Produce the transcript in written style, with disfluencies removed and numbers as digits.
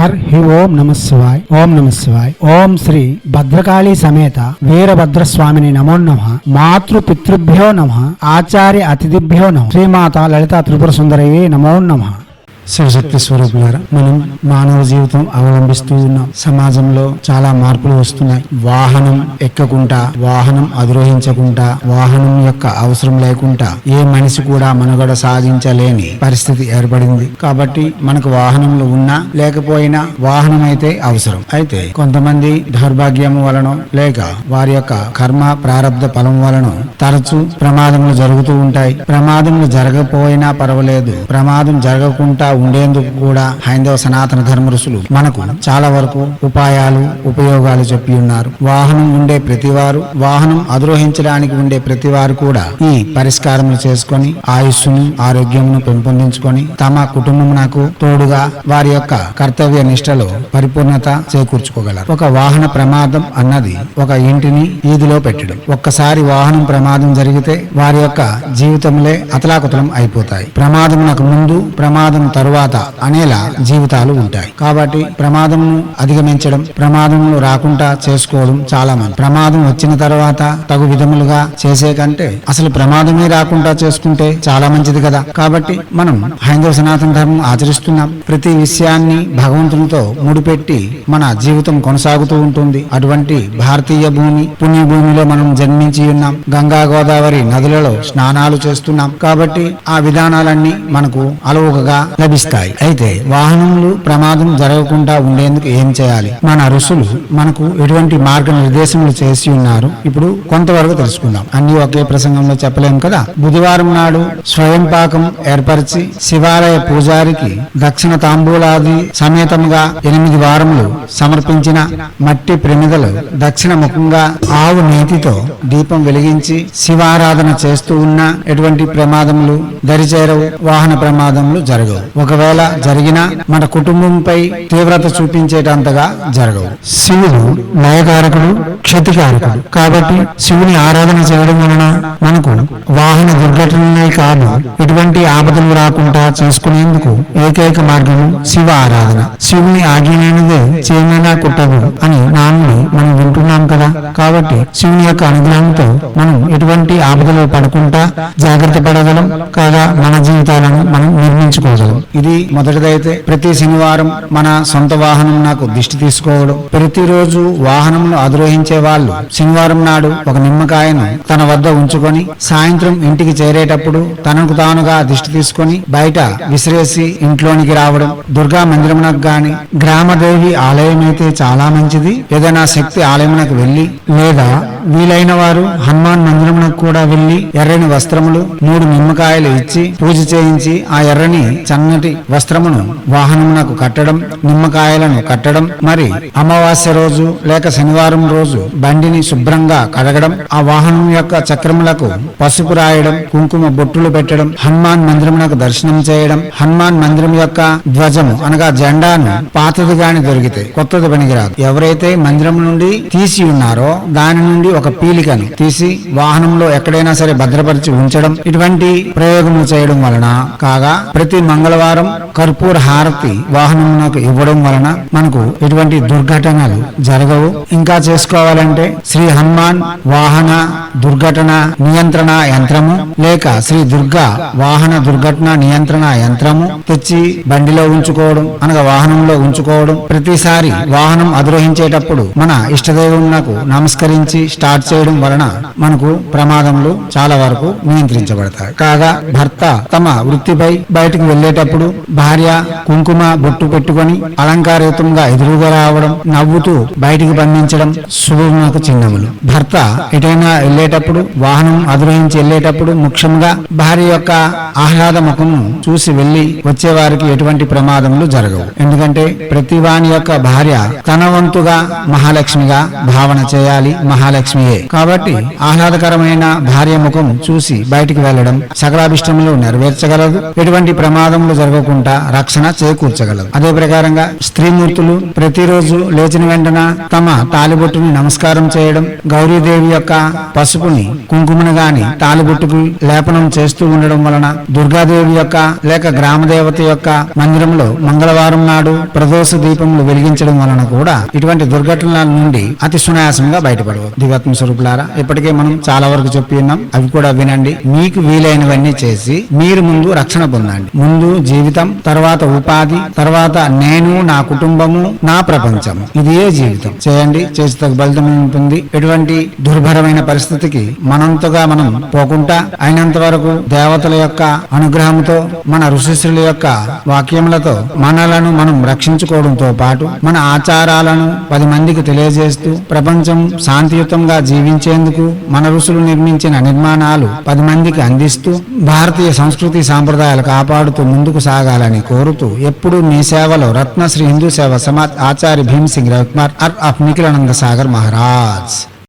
హి ఓం నమ శివాయ్. ఓం నమ శివాయ్. ఓం శ్రీ భద్రకాళీ సమేత వీరభద్రస్వామిని నమో నమః. మాతృ పితృభ్యో నమః. ఆచార్య అతిథిభ్యో నమః. శ్రీమాత లలితా త్రిపుర సుందరయే నమో నమః. శివశక్తి స్వరూపులారా, మనం మానవ జీవితం అవలంబిస్తూ ఉన్నాం. సమాజంలో చాలా మార్పులు వస్తున్నాయి. వాహనం ఎక్కకుండా, వాహనం అధిరోహించకుండా, వాహనం యొక్క అవసరం లేకుండా ఏ మనిషి కూడా మనుగడ సాధించలేని పరిస్థితి ఏర్పడింది. కాబట్టి మనకు వాహనంలో ఉన్నా లేకపోయినా వాహనం అయితే అవసరం. అయితే కొంతమంది దౌర్భాగ్యం వలన లేక వారి యొక్క కర్మ ప్రారంధ ఫలం వలన తరచూ ప్రమాదములు జరుగుతూ ఉంటాయి. ప్రమాదములు జరగకపోయినా పర్వాలేదు, ప్రమాదం జరగకుండా ఉండేందుకు కూడా హైందవ సనాతన ధర్మ ఋషులు మనకు చాలా వరకు ఉపాయాలు ఉపయోగాలు చెప్పి ఉన్నారు. వాహనం ఉండే ప్రతివారు, వాహనం అధిరోహించడానికి ఉండే ప్రతివారు కూడా ఈ పరిష్కారములు చేసుకొని ఆయుస్సును ఆరోగ్యమును పెంపొందించుకొని తమ కుటుంబమునకు తోడుగా వారి యొక్క కర్తవ్య నిష్టలో పరిపూర్ణత చేకూర్చుకోగలరు. ఒక వాహన ప్రమాదం అన్నది ఒక ఇంటిని ఈదిలో పెట్టడం. ఒక్కసారి వాహనం ప్రమాదం జరిగితే వారి యొక్క జీవితంలో అతలాకుతలం అయిపోతాయి. ప్రమాదమునకు ముందు, ప్రమాదం తరువాత అనేలా జీవితాలు ఉంటాయి. కాబట్టి ప్రమాదమును అధిగమించడం, ప్రమాదములు రాకుండా చేసుకోవడం చాలా మంది. ప్రమాదం వచ్చిన తర్వాత తగు విధములుగా చేసే కంటే అసలు ప్రమాదమే రాకుండా చేసుకుంటే చాలా మంచిది కదా. కాబట్టి మనం హైందవ సనాతన ధర్మం ఆచరిస్తున్నాం. ప్రతి విషయాన్ని భగవంతునితో ముడిపెట్టి మన జీవితం కొనసాగుతూ ఉంటుంది. అటువంటి భారతీయ భూమి, పుణ్యభూమిలో మనం జన్మించి ఉన్నాం. గంగా గోదావరి నదులలో స్నానాలు చేస్తున్నాం. కాబట్టి ఆ విధానాలన్నీ మనకు అలవుగా లభిస్తాయి. అయితే వాహనములు ప్రమాదం జరగకుండా ఉండేందుకు ఏం చేయాలి? మన ఋషులు మనకు ఎటువంటి మార్గ నిర్దేశములు చేసి ఉన్నారు. ఇప్పుడు కొంతవరకు తెలుసుకుందాం. అన్ని ఒకే ప్రసంగంలో చెప్పలేం కదా. బుధవారం నాడు స్వయం పాకం ఏర్పరిచి శివాలయ పూజారికి దక్షిణ తాంబూలాది సమేతంగా 8 వారములు సమర్పించిన మట్టి ప్రమిదలు దక్షిణ ముఖంగా ఆవు నేతితో దీపం వెలిగించి శివారాధన చేస్తూ ఉన్న ఎటువంటి ప్రమాదములు దరిచేరవు, వాహన ప్రమాదములు జరగవు. ఒకవేళ జరిగినా మన కుటుంబంపై తీవ్రత చూపించేటంతగా జరగవు. శివుడు లయకారకుడు, క్షతికారకుడు. కాబట్టి శివుని ఆరాధన చేయడం వలన మనకు వాహన దుర్ఘటనలే కాదు, ఎటువంటి ఆపదలు రాకుండా చేసుకునేందుకు ఏకైక మార్గము శివ ఆరాధన. శివుని ఆజ్ఞలేనిదే చేయమైనా కుట్టదు అని నానుని మనం వింటున్నాం కదా. కాబట్టి శివుని యొక్క అనుగ్రహంతో మనం ఎటువంటి ఆపదలు పడకుండా జాగ్రత్త పడగలం కాగా మన జీవితాలను మనం నిర్మించుకోగలం. ఇది మొదటిదైతే ప్రతి శనివారం మన సొంత వాహనం నాకు దిష్టి తీసుకోవడం. ప్రతిరోజు వాహనంలో అధిరోహించే వాళ్ళు శనివారం నాడు ఒక నిమ్మకాయను తన వద్ద ఉంచుకొని సాయంత్రం ఇంటికి చేరేటప్పుడు తనకు తానుగా దిష్టి తీసుకొని బయట విసిరేసి ఇంట్లోనికి రావడం. దుర్గా మందిరమునకు గాని, గ్రామదేవి ఆలయం అయితే చాలా మంచిది. ఏదైనా శక్తి ఆలయమునకు వెళ్లి లేదా వీలైన వారు హనుమాన్ మందిరమునకు కూడా వెళ్లి ఎర్రని వస్త్రములు 3 నిమ్మకాయలు ఇచ్చి పూజ చేయించి ఆ ఎర్రని చన్నటి వస్త్రమును వాహనమునకు కట్టడం, నిమ్మకాయలను కట్టడం. మరి అమావాస్య రోజు లేక శనివారం రోజు బండిని శుభ్రంగా కడగడం, ఆ వాహనం యొక్క చక్రములకు పసుపు రాయడం, కుంకుమ బొట్టులు పెట్టడం, హనుమాన్ మందిరమునకు దర్శనం చేయడం. హనుమాన్ మందిరం యొక్క ధ్వజము అనగా జెండాను పాతది గాని దొరికితే కొత్తది పనికిరాదు. ఎవరైతే మందిరం నుండి తీసి ఉన్నారో దాని నుండి ఒక పీలికను తీసి వాహనంలో ఎక్కడైనా సరే భద్రపరిచి ఉంచడం, ఇటువంటి ప్రయోగములు చేయడం వలన కాగా ప్రతి మంగళవారం కర్పూర హారతి వాహనమునకు ఇవ్వడం వలన మనకు ఎటువంటి దుర్ఘటనలు జరగవు. ఇంకా చేసుకోవాలంటే శ్రీ హనుమాన్ వాహన దుర్ఘటన నియంత్రణ యంత్రము లేక శ్రీ దుర్గా వాహన దుర్ఘటన నియంత్రణ యంత్రము తెచ్చి బండిలో ఉంచుకోవడం అనగా వాహనంలో ఉంచుకోవడం. ప్రతిసారి వాహనం అధిరోహించేటప్పుడు మన ఇష్టదైవమునకు నమస్కరించి స్టార్ట్ చేయడం వలన మనకు ప్రమాదములు చాలా వరకు నియంత్రించబడతాయి. కాగా భర్త తమ వృత్తిపై బయటకు వెళ్లేటప్పుడు భార్య కుంకుమ బొట్టు పెట్టుకొని అలంకారయుతంగా ఎదురుగా రావడం, నవ్వుతూ బయటికి బంధించడం శుభమునకు చిహ్నములు. భర్త ఎటైనా వెళ్లేటప్పుడు, వాహనం అధిరోహించి వెళ్లేటప్పుడు ముఖ్యంగా భార్య యొక్క ఆహ్లాద ముఖము చూసి వెళ్లి వచ్చే వారికి ఎటువంటి ప్రమాదములు జరగవు. ఎందుకంటే ప్రతి వాని యొక్క భార్య తన వంతుగా మహాలక్ష్మిగా భావన చేయాలి, మహాలక్ష్మి మహాలక్ష్మియే. కాబట్టి ఆహ్లాదకరమైన భార్య ముఖం చూసి బయటికి వెళ్లడం సకలాభిష్టములు నెరవేర్చగలదు. ఎటువంటి ప్రమాదములు జరగకుండా రక్షణ చేకూర్చగలదు. అదే ప్రకారంగా స్త్రీమూర్తులు ప్రతిరోజు లేచిన వెంటన తమ తాలిబొట్టుని నమస్కారం చేయడం, గౌరీదేవి యొక్క పసుపుని కుంకుమను గాని తాలిబొట్టుకు లేపనం చేస్తూ ఉండడం వలన, దుర్గాదేవి యొక్క లేక గ్రామదేవత యొక్క మందిరంలో మంగళవారం నాడు ప్రదోష దీపములు వెలిగించడం వలన కూడా ఇటువంటి దుర్ఘటనల నుండి అతి సునాయాసంగా బయటపడవచ్చు. దివాత్మ స్వరూపులారా, ఇప్పటికే మనం చాలా వరకు చెప్పి ఉన్నాం, అవి కూడా వినండి. మీకు వీలైనవన్నీ చేసి మీరు ముందు రక్షణ పొందండి. ముందు జీవితం, తర్వాత ఉపాధి, తర్వాత నేను, నా కుటుంబము, నా ప్రపంచము. ఇదే జీవితం. చేయండి, చేసి తగ్గ ఫలితం ఉంటుంది. ఎటువంటి దుర్భరమైన పరిస్థితికి మనంతగా మనం పోకుండా అయినంత వరకు దేవతల యొక్క అనుగ్రహంతో, మన ఋషిశ్రుల యొక్క వాక్యములతో మనలను మనం రక్షించుకోవడంతో పాటు మన ఆచారాలను 10 మందికి తెలియజేస్తూ ప్రపంచం శాంతియుతంగా జీవించేందుకు మన ఋషులు నిర్మించిన నిర్మాణాలు 10 మందికి అందిస్తూ భారతీయ సంస్కృతి సాంప్రదాయాలు కాపాడుతూ ముందుకు సాగాలని కోరుతూ ఎప్పుడు మీ సేవలో రత్న శ్రీ హిందూ సేవ సమాజ్ ఆచార్య భీమ్ సింగ్ రవికుమార్ ఆఫ్ నిఖిలానంద సాగర్ మహారాజ్.